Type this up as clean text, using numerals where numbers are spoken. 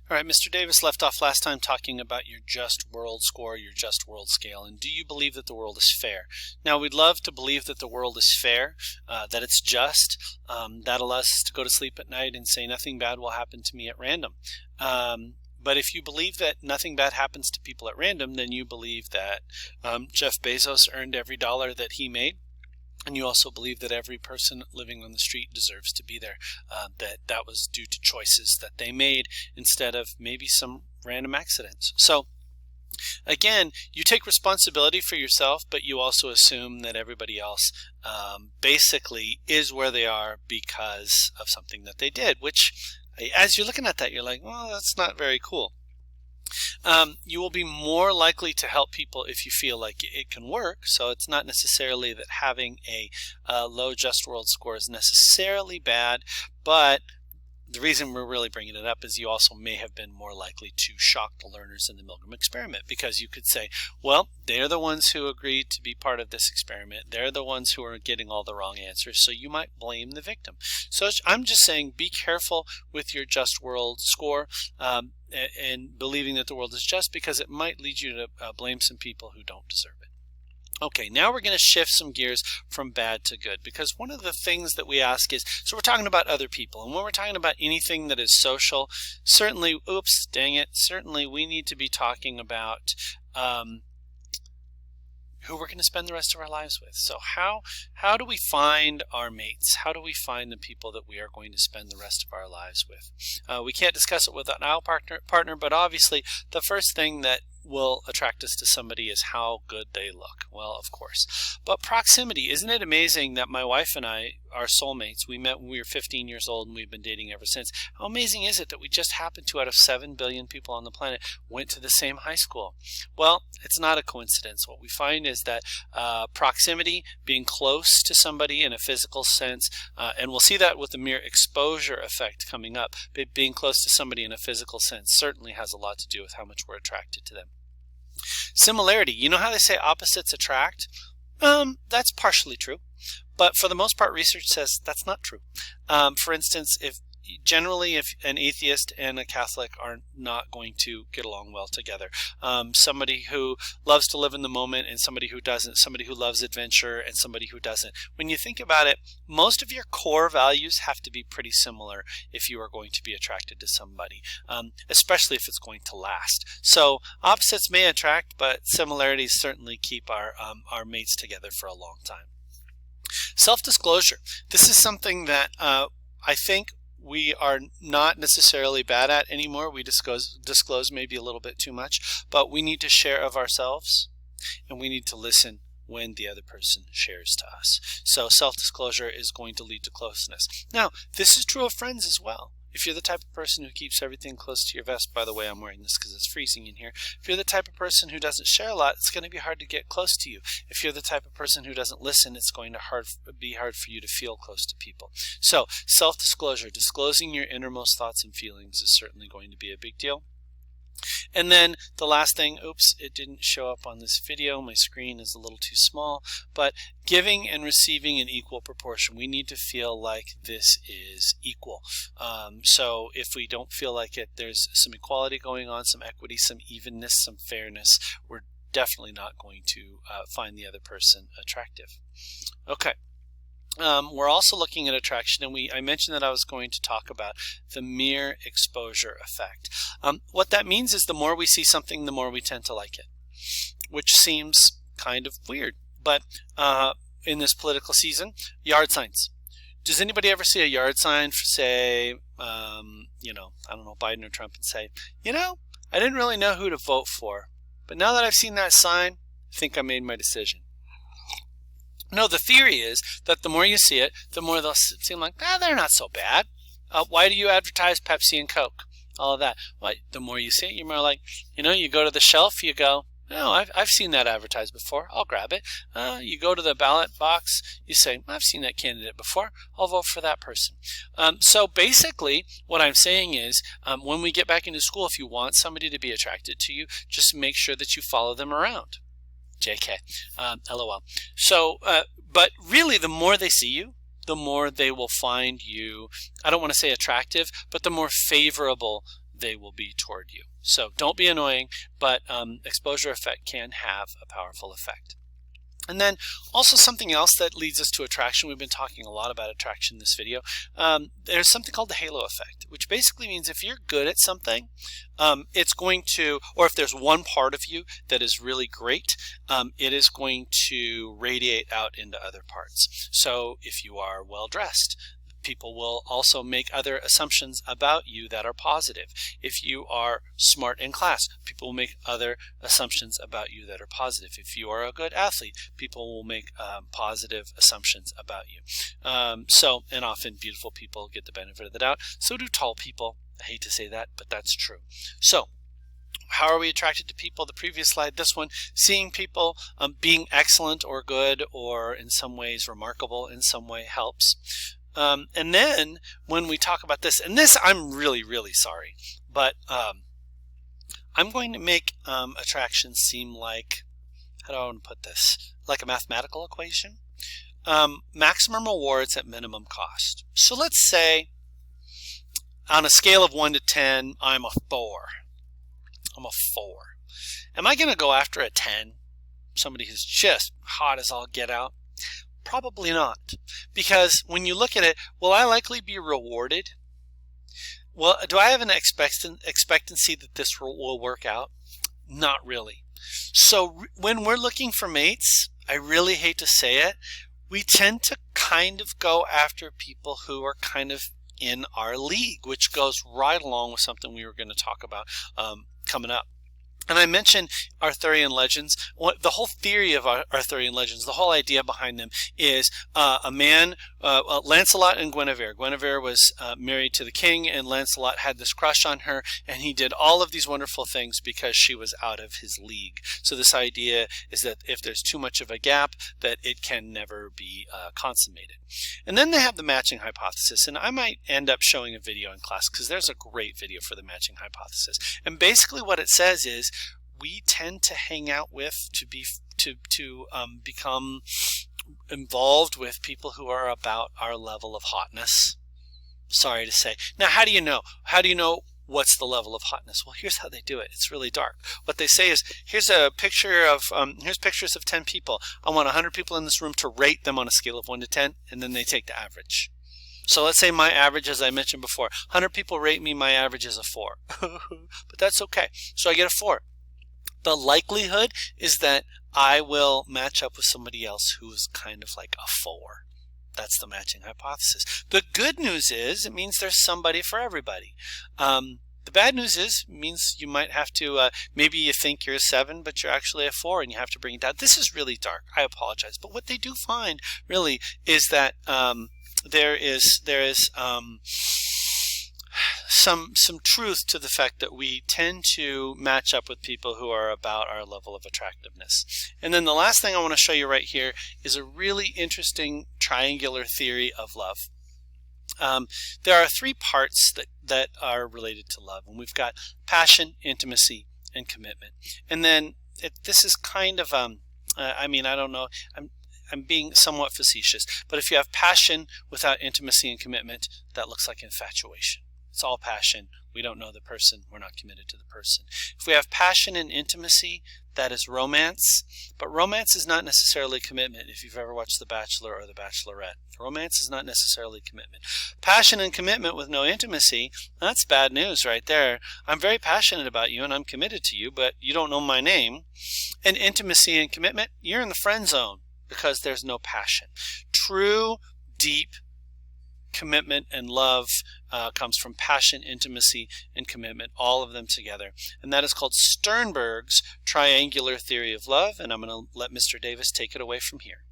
All right, Mr. Davis left off last time talking about your just world score, your just world scale, and do you believe that the world is fair? Now, we'd love to believe that the world is fair, that it's just. That allows us to go to sleep at night and say nothing bad will happen to me at random. But if you believe that nothing bad happens to people at random, then you believe that Jeff Bezos earned every dollar that he made. And you also believe that every person living on the street deserves to be there, that was due to choices that they made instead of maybe some random accidents. So again, you take responsibility for yourself, but you also assume that everybody else basically is where they are because of something that they did, which as you're looking at that, you're like, well, that's not very cool. You will be more likely to help people if you feel like it can work. So it's not necessarily that having a low just world score is necessarily bad, but the reason we're really bringing it up is you also may have been more likely to shock the learners in the Milgram experiment, because you could say, well, they're the ones who agreed to be part of this experiment. They're the ones who are getting all the wrong answers, so you might blame the victim. So I'm just saying, be careful with your just world score and believing that the world is just, because it might lead you to blame some people who don't deserve it. Okay, now we're going to shift some gears from bad to good, because one of the things that we ask is, so we're talking about other people, and when we're talking about anything that is social, certainly, oops, dang it, certainly we need to be talking about who we're going to spend the rest of our lives with. So how do we find our mates? How do we find the people that we are going to spend the rest of our lives with? We can't discuss it with an aisle partner, but obviously the first thing that will attract us to somebody is how good they look. Well, of course. But proximity, isn't it amazing that my wife and I are soulmates? We met when we were 15 years old and we've been dating ever since. How amazing is it that we just happened to, out of 7 billion people on the planet, went to the same high school? Well, it's not a coincidence. What we find is that proximity, being close to somebody in a physical sense, and we'll see that with the mere exposure effect coming up, but being close to somebody in a physical sense certainly has a lot to do with how much we're attracted to them. Similarity, you know how they say opposites attract? That's partially true, but for the most part research says that's not true. For instance, if an atheist and a Catholic are not going to get along well together. Somebody who loves to live in the moment and somebody who doesn't, somebody who loves adventure and somebody who doesn't. When you think about it, most of your core values have to be pretty similar if you are going to be attracted to somebody, especially if it's going to last. So opposites may attract, but similarities certainly keep our mates together for a long time. Self-disclosure. This is something that I think we are not necessarily bad at anymore. We disclose maybe a little bit too much, but we need to share of ourselves, and we need to listen when the other person shares to us. So self-disclosure is going to lead to closeness. Now, this is true of friends as well. If you're the type of person who keeps everything close to your vest, by the way, I'm wearing this because it's freezing in here. If you're the type of person who doesn't share a lot, it's going to be hard to get close to you. If you're the type of person who doesn't listen, it's going to be hard for you to feel close to people. So self-disclosure, disclosing your innermost thoughts and feelings, is certainly going to be a big deal. And then the last thing, oops, it didn't show up on this video. My screen is a little too small, but giving and receiving in equal proportion. We need to feel like this is equal. So if we don't feel like it, there's some equality going on, some equity, some evenness, some fairness, we're definitely not going to find the other person attractive. Okay. We're also looking at attraction, and I mentioned that I was going to talk about the mere exposure effect. What that means is the more we see something, the more we tend to like it, which seems kind of weird. But in this political season, yard signs. Does anybody ever see a yard sign for, say, I don't know, Biden or Trump, and say, I didn't really know who to vote for, but now that I've seen that sign, I think I made my decision? No, the theory is that the more you see it, the more they'll seem like, they're not so bad. Why do you advertise Pepsi and Coke? All of that. Well, the more you see it, you're more like, you go to the shelf, you go, no, I've seen that advertised before. I'll grab it. You go to the ballot box, you say, I've seen that candidate before. I'll vote for that person. So basically, what I'm saying is, when we get back into school, if you want somebody to be attracted to you, just make sure that you follow them around. JK, LOL. So, but really, the more they see you, the more they will find you, I don't want to say attractive, but the more favorable they will be toward you. So don't be annoying, but exposure effect can have a powerful effect. And then also something else that leads us to attraction. We've been talking a lot about attraction in this video. There's something called the halo effect, which basically means if you're good at something, it's going to, or if there's one part of you that is really great, it is going to radiate out into other parts. So if you are well dressed, people will also make other assumptions about you that are positive. If you are smart in class, people will make other assumptions about you that are positive. If you are a good athlete, people will make positive assumptions about you. And often beautiful people get the benefit of the doubt. So do tall people. I hate to say that, but that's true. So how are we attracted to people? The previous slide, this one, seeing people being excellent or good or in some ways remarkable in some way helps. And then when we talk about this, and this I'm really, really sorry, but I'm going to make attraction seem like, how do I want to put this, like a mathematical equation. Maximum rewards at minimum cost. So let's say on a scale of 1 to 10, I'm a 4. I'm a 4. Am I going to go after a 10? Somebody who's just hot as all get out? Probably not, because when you look at it, will I likely be rewarded? Well, do I have an expectancy that this will work out? Not really. So when we're looking for mates, I really hate to say it, we tend to kind of go after people who are kind of in our league, which goes right along with something we were going to talk about coming up. And I mentioned Arthurian legends. The whole theory of Arthurian legends, the whole idea behind them is a man, Lancelot and Guinevere. Guinevere was married to the king, and Lancelot had this crush on her, and he did all of these wonderful things because she was out of his league. So this idea is that if there's too much of a gap, that it can never be consummated. And then they have the matching hypothesis, and I might end up showing a video in class because there's a great video for the matching hypothesis. And basically what it says is we tend to hang out with, become involved with people who are about our level of hotness. Sorry to say. Now, how do you know? How do you know what's the level of hotness? Well, here's how they do it. It's really dark. What they say is, here's a picture of, here's pictures of 10 people. I want 100 people in this room to rate them on a scale of 1 to 10, and then they take the average. So let's say my average, as I mentioned before, 100 people rate me, my average is a 4. But that's okay. So I get a 4. The likelihood is that I will match up with somebody else who is kind of like a 4. That's the matching hypothesis. The good news is it means there's somebody for everybody. The bad news is it means you might have to, maybe you think you're a 7, but you're actually a 4, and you have to bring it down. This is really dark. I apologize. But what they do find really is that there is some truth to the fact that we tend to match up with people who are about our level of attractiveness. And then the last thing I want to show you right here is a really interesting triangular theory of love. There are 3 parts that are related to love, and we've got passion, intimacy, and commitment. And then this is kind of I mean, I don't know, I'm being somewhat facetious, but if you have passion without intimacy and commitment, that looks like infatuation. It's all passion. We don't know the person. We're not committed to the person. If we have passion and intimacy, that is romance. But romance is not necessarily commitment if you've ever watched The Bachelor or The Bachelorette. Romance is not necessarily commitment. Passion and commitment with no intimacy, that's bad news right there. I'm very passionate about you and I'm committed to you, but you don't know my name. And intimacy and commitment, you're in the friend zone because there's no passion. True, deep commitment and love comes from passion, intimacy, and commitment, all of them together. And that is called Sternberg's triangular theory of love, and I'm going to let Mr. Davis take it away from here.